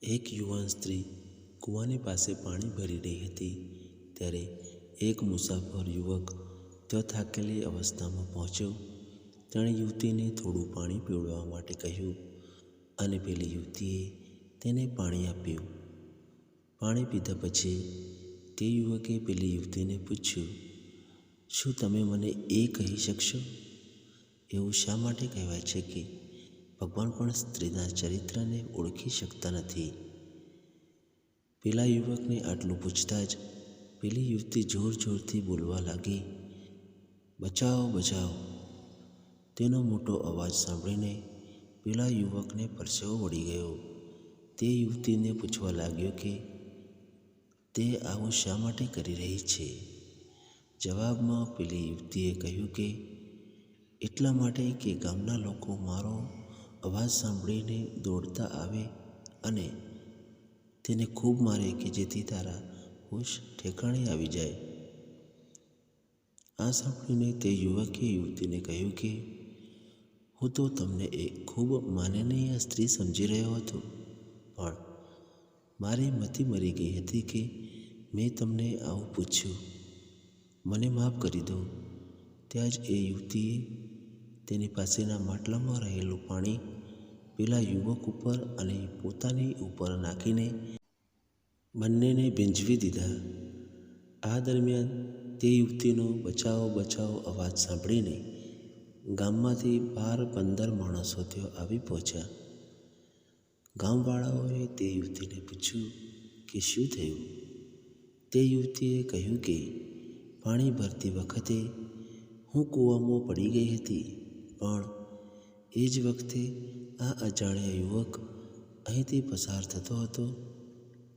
એક યુવાન સ્ત્રી કૂવાની પાસે પાણી ભરી રહી હતી ત્યારે એક મુસાફર યુવક ત્યાં થાકેલી અવસ્થામાં પહોંચ્યો. તેણે યુવતીને થોડું પાણી પીવડાવવા માટે કહ્યું અને પેલી યુવતીએ તેને પાણી આપ્યું. પાણી પીધા પછી તે યુવકે પેલી યુવતીને પૂછ્યું, શું તમે મને એ કહી શકશો, એવું શા માટે કહેવાય છે કે ભગવાન પણ સ્ત્રીના ચરિત્રને ઓળખી શકતા નથી? પેલા યુવકને આટલું પૂછતાં જ પેલી યુવતી જોર જોરથી બોલવા લાગી, બચાવો બચાવો. તેનો મોટો અવાજ સાંભળીને પેલા યુવકને પરસેવો વળી ગયો. તે યુવતીને પૂછવા લાગ્યો કે તે આવું શા માટે કરી રહી છે. જવાબમાં પેલી યુવતીએ કહ્યું કે એટલા માટે કે ગામના લોકો મારો અવાજ સાંભળીને દોડતા આવે અને તેને ખૂબ મારે કે જેથી તારા હોશ ઠેકાણે આવી જાય. આ સાંભળીને તે યુવકે યુવતીને કહ્યું કે હું તો તમને એક ખૂબ માનનીય સ્ત્રી સમજી રહ્યો હતો, પણ મારી મતિ મરી ગઈ હતી કે મેં તમને આવું પૂછ્યું. મને માફ કરી દો. ત્યાં જ એ યુવતીએ તેની પાસેના માટલામાં રહેલું પાણી પેલા યુવક ઉપર અને પોતાની ઉપર નાખીને બંનેને ભીંજવી દીધા. આ દરમિયાન તે યુવતીનો બચાવો બચાવો અવાજ સાંભળીને ગામમાંથી 12-15 માણસો ત્યાં આવી પહોંચ્યા. ગામવાળાઓએ તે યુવતીને પૂછ્યું કે શું થયું. તે યુવતીએ કહ્યું કે પાણી ભરતી વખતે હું કૂવામાં પડી ગઈ હતી, પણ એ જ વખતે આ અજાણ્યા યુવક અહીંથી પસાર થતો હતો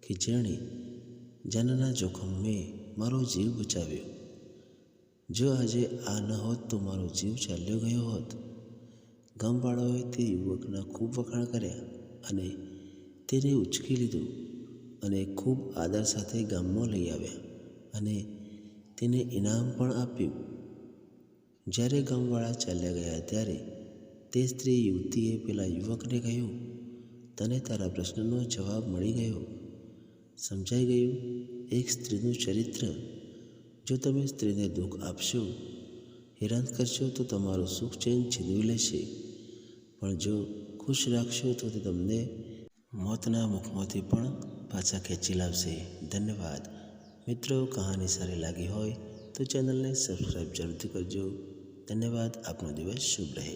કે જેણે જાનના જોખમે મારો જીવ બચાવ્યો. જો આજે આ ન હોત તો મારો જીવ ચાલ્યો ગયો હોત. ગામવાળાઓએ તે યુવકના ખૂબ વખાણ કર્યા અને તેને ઉંચકી લીધો અને ખૂબ આદર સાથે ગામમાં લઈ આવ્યા અને તેને ઇનામ પણ આપ્યું. જ્યારે ગામવાળા ચાલ્યા ગયા ત્યારે તે સ્ત્રી યુવતીએ પેલા યુવકને કહ્યું, તને તારા પ્રશ્નનો જવાબ મળી ગયો, સમજાઈ ગયું. એક સ્ત્રીનું ચરિત્ર. જો તમે સ્ત્રીને દુઃખ આપશો, હેરાન કરશો તો તમારું સુખ ચેન છીનવી લેશે, પણ જો ખુશ રાખશો તો તે તમને મોતના મુખમાંથી પણ પાછા ખેંચી લાવશે. ધન્યવાદ. મિત્રો, કહાની સારી લાગી હોય તો ચેનલને સબસ્ક્રાઈબ જરૂરથી કરજો. ધન્યવાદ. આપનો દિવસ શુભ રહે.